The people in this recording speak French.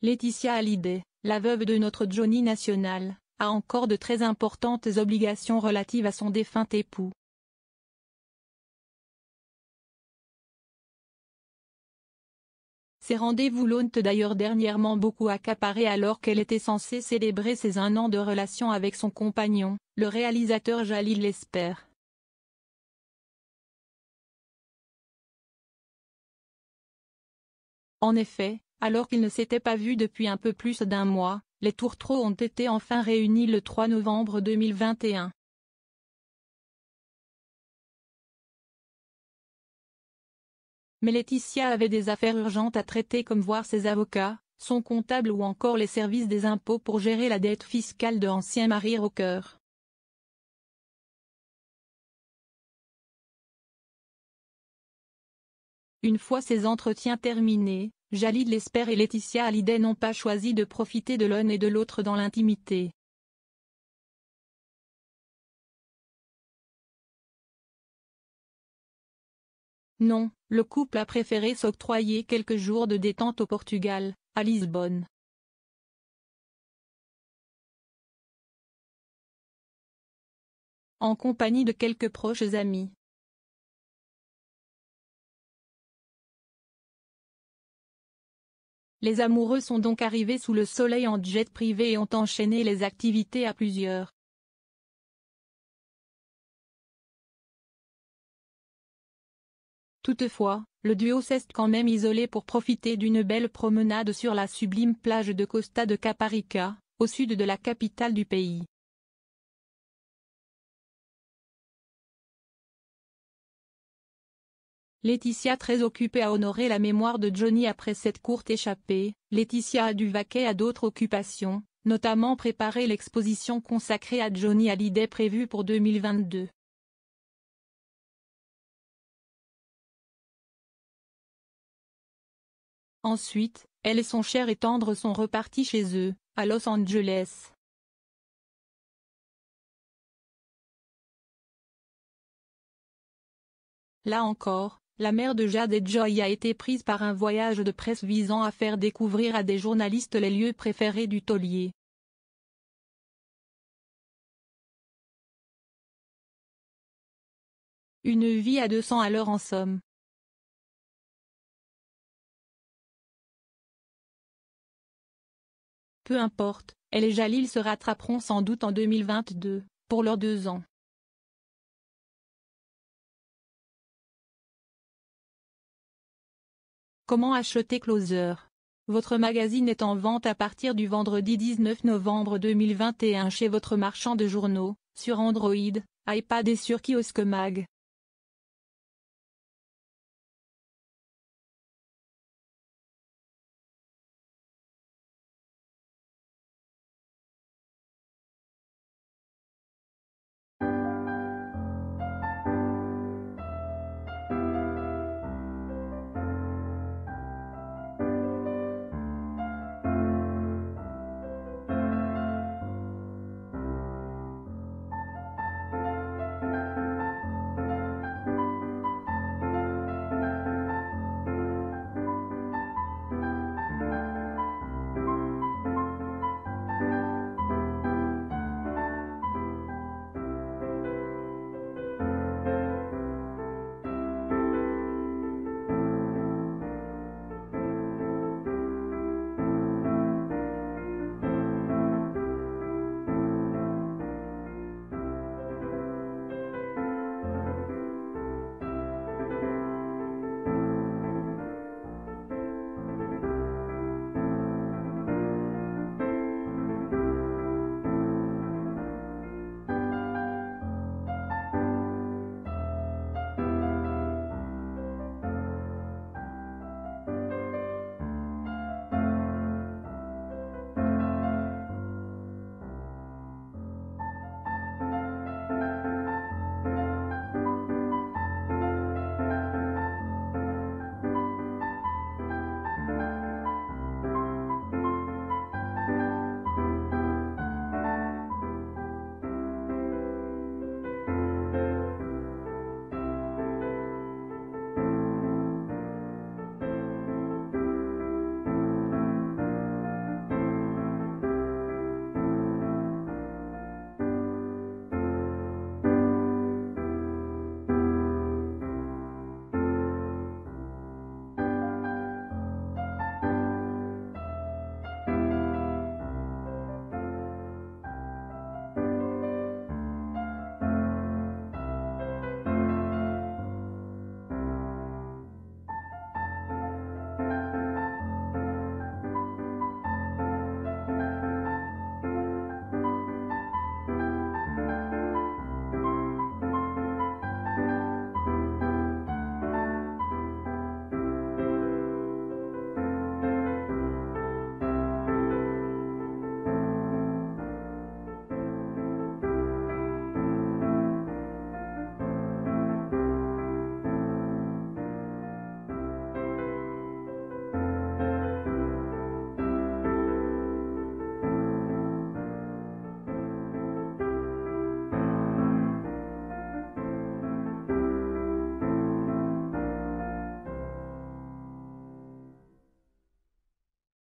Laetitia Hallyday, la veuve de notre Johnny national, a encore de très importantes obligations relatives à son défunt époux. Ces rendez-vous l'ont d'ailleurs dernièrement beaucoup accaparé alors qu'elle était censée célébrer ses 1 an de relation avec son compagnon, le réalisateur Jalil Lesper. En effet, alors qu'ils ne s'étaient pas vus depuis un peu plus d'1 mois, les tourtereaux ont été enfin réunis le 3 novembre 2021. Mais Laetitia avait des affaires urgentes à traiter comme voir ses avocats, son comptable ou encore les services des impôts pour gérer la dette fiscale de ancien mari Rocker. Une fois ces entretiens terminés, Jalil Lesper et Laetitia Hallyday n'ont pas choisi de profiter de l'un et de l'autre dans l'intimité. Non, le couple a préféré s'octroyer quelques jours de détente au Portugal, à Lisbonne. En compagnie de quelques proches amis. Les amoureux sont donc arrivés sous le soleil en jet privé et ont enchaîné les activités à plusieurs. Toutefois, le duo s'est quand même isolé pour profiter d'une belle promenade sur la sublime plage de Costa de Caparica, au sud de la capitale du pays. Laetitia très occupée à honorer la mémoire de Johnny après cette courte échappée, Laetitia a dû vaquer à d'autres occupations, notamment préparer l'exposition consacrée à Johnny Hallyday prévue pour 2022. Ensuite, elle et son cher et tendre sont repartis chez eux, à Los Angeles. Là encore, la mère de Jade et Joy a été prise par un voyage de presse visant à faire découvrir à des journalistes les lieux préférés du taulier. Une vie à 200 à l'heure en somme. Peu importe, elle et Jalil se rattraperont sans doute en 2022, pour leurs 2 ans. Comment acheter Closer? Votre magazine est en vente à partir du vendredi 19 novembre 2021 chez votre marchand de journaux, sur Android, iPad et sur Kiosque Mag.